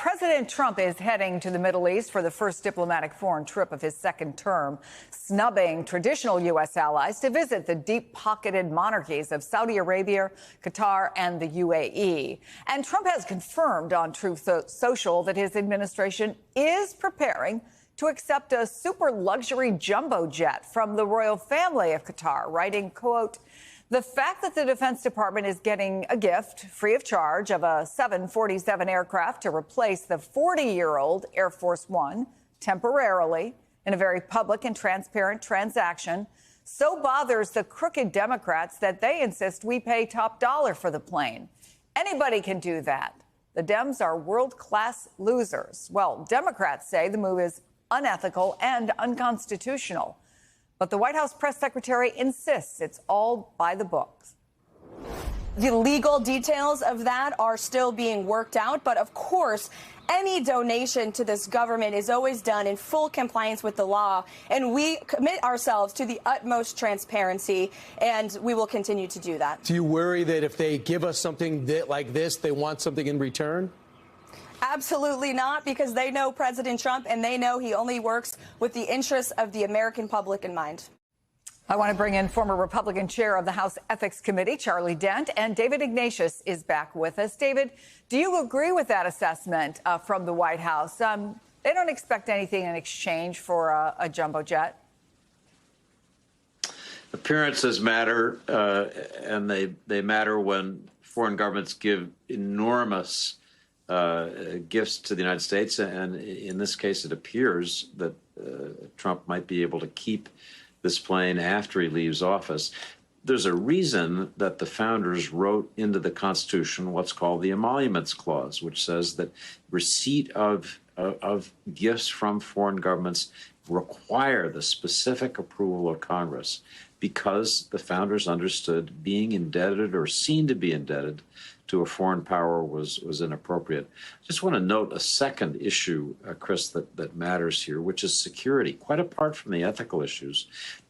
President Trump is heading to the Middle East for the first diplomatic foreign trip of his second term, snubbing traditional U.S. allies to visit the deep-pocketed monarchies of Saudi Arabia, Qatar, and the UAE. And Trump has confirmed on Truth Social that his administration is preparing to accept a super luxury jumbo jet from the royal family of Qatar, writing, quote, "The fact that the Defense Department is getting a gift free of charge of a 747 aircraft to replace the 40-year-old Air Force One temporarily in a very public and transparent transaction so bothers the crooked Democrats that they insist we pay top dollar for the plane. Anybody can do that. The Dems are world-class losers." Well, Democrats say the move is unethical and unconstitutional. But the White House press secretary insists it's all by the books. The legal details of that are still being worked out. But of course, any donation to this government is always done in full compliance with the law. And we commit ourselves to the utmost transparency, and we will continue to do that. Do you worry that if they give us something like this, they want something in return? Absolutely not, because they know President Trump and they know he only works with the interests of the American public in mind. I want to bring in former Republican chair of the House Ethics Committee, Charlie Dent, and David Ignatius is back with us. David, do you agree with that assessment from the White House? They don't expect anything in exchange for a jumbo jet. Appearances matter, and they matter when foreign governments give enormous gifts to the United States. And in this case, it appears that Trump might be able to keep this plane after he leaves office. There's a reason that the founders wrote into the Constitution what's called the Emoluments Clause, which says that receipt of gifts from foreign governments require the specific approval of Congress, because the founders understood being indebted or seen to be indebted to a foreign power was inappropriate. I just want to note a second issue, Chris, that matters here, which is security. Quite apart from the ethical issues,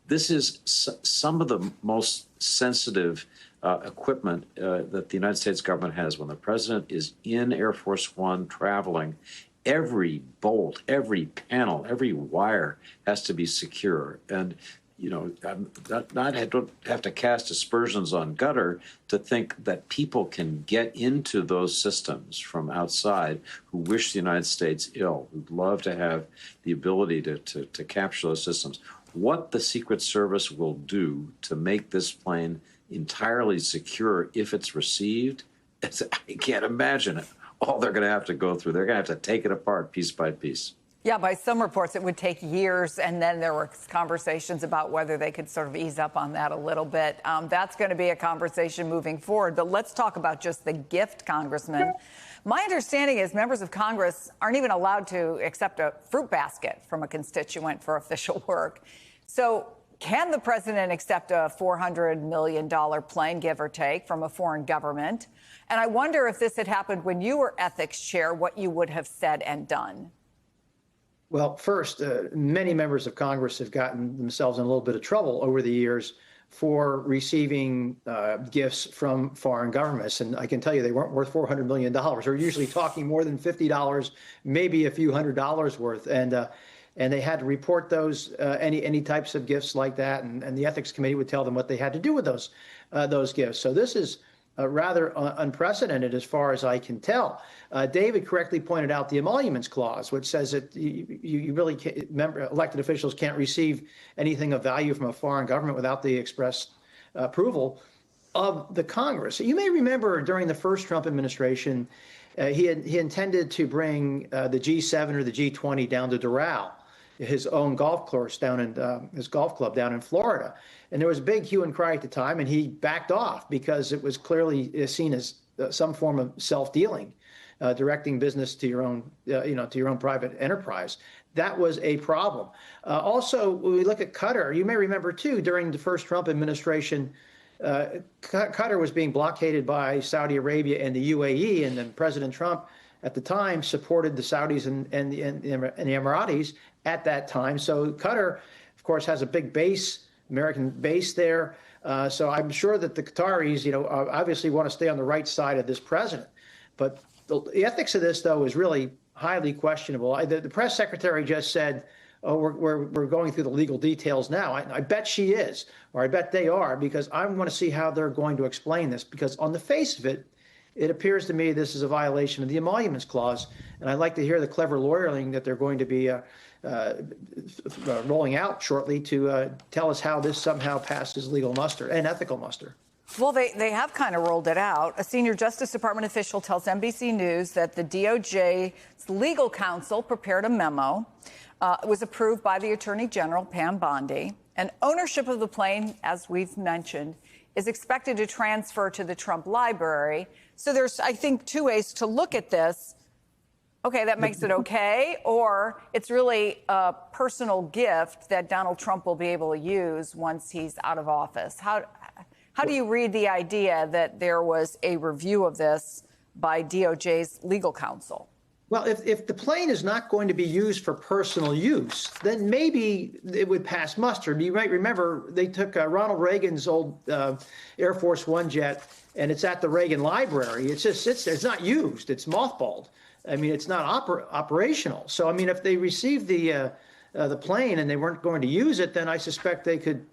this is some of the most sensitive equipment that the United States government has. When the president is in Air Force One traveling, every bolt, every panel, every wire has to be secure. And you know, I don't have to cast aspersions on Qatar to think that people can get into those systems from outside who wish the United States ill, who'd love to have the ability to capture those systems. What the Secret Service will do to make this plane entirely secure if it's received, I can't imagine it. All they're going to have to go through. They're going to have to take it apart piece by piece. Yeah, by some reports, it would take years, and then there were conversations about whether they could sort of ease up on that a little bit. That's going to be a conversation moving forward. But let's talk about just the gift, Congressman. My understanding is members of Congress aren't even allowed to accept a fruit basket from a constituent for official work. So can the president accept a $400 million plane, give or take, from a foreign government? And I wonder if this had happened when you were ethics chair, what you would have said and done. Well, first, many members of Congress have gotten themselves in a little bit of trouble over the years for receiving gifts from foreign governments. And I can tell you they weren't worth $400 million. We're usually talking more than $50, maybe a few $100s worth. And they had to report those, any types of gifts like that. And the Ethics Committee would tell them what they had to do with those gifts. So this is rather unprecedented as far as I can tell. David correctly pointed out the Emoluments Clause, which says that you really can't, elected officials can't receive anything of value from a foreign government without the express approval of the Congress. You may remember during the first Trump administration, he intended to bring the G7 or the G20 down to Doral, his own golf course down in his golf club down in Florida. And there was a big hue and cry at the time, and he backed off because it was clearly seen as some form of self-dealing, directing business to your own, to your own private enterprise. That was a problem. Also, when we look at Qatar, you may remember too, during the first Trump administration, Qatar was being blockaded by Saudi Arabia and the UAE, and then President Trump at the time supported the Saudis and the Emiratis at that time. So Qatar, of course, has a big base, American base there. So I'm sure that the Qataris, obviously want to stay on the right side of this president. But the ethics of this, though, is really highly questionable. The press secretary just said, oh, we're going through the legal details now. I bet she is, or I bet they are, because I want to see how they're going to explain this, because on the face of it, it appears to me this is a violation of the Emoluments Clause, and I'd like to hear the clever lawyering that they're going to be rolling out shortly to tell us how this somehow passes legal muster and ethical muster. Well, they have kind of rolled it out. A senior Justice Department official tells NBC News that the DOJ's legal counsel prepared a memo. It was approved by the Attorney General, Pam Bondi. And ownership of the plane, as we've mentioned, is expected to transfer to the Trump Library. So there's, I think, two ways to look at this. Okay, that makes it okay, or it's really a personal gift that Donald Trump will be able to use once he's out of office. How do you read the idea that there was a review of this by DOJ's legal counsel? Well, if the plane is not going to be used for personal use, then maybe it would pass muster. You might remember they took Ronald Reagan's old Air Force One jet, and it's at the Reagan Library. It's just sits there. It's not used. It's mothballed. I mean, it's not operational. So, I mean, if they received the plane and they weren't going to use it, then I suspect they could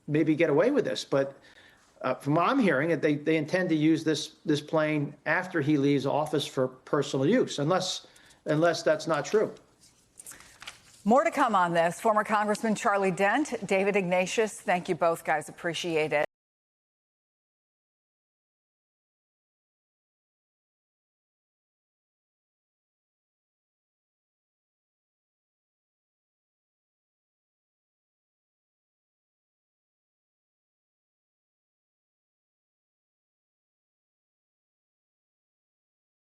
maybe get away with this. But from what I'm hearing, they intend to use this plane after he leaves office for personal use, unless that's not true. More to come on this. Former Congressman Charlie Dent, David Ignatius, thank you both, guys. Appreciate it.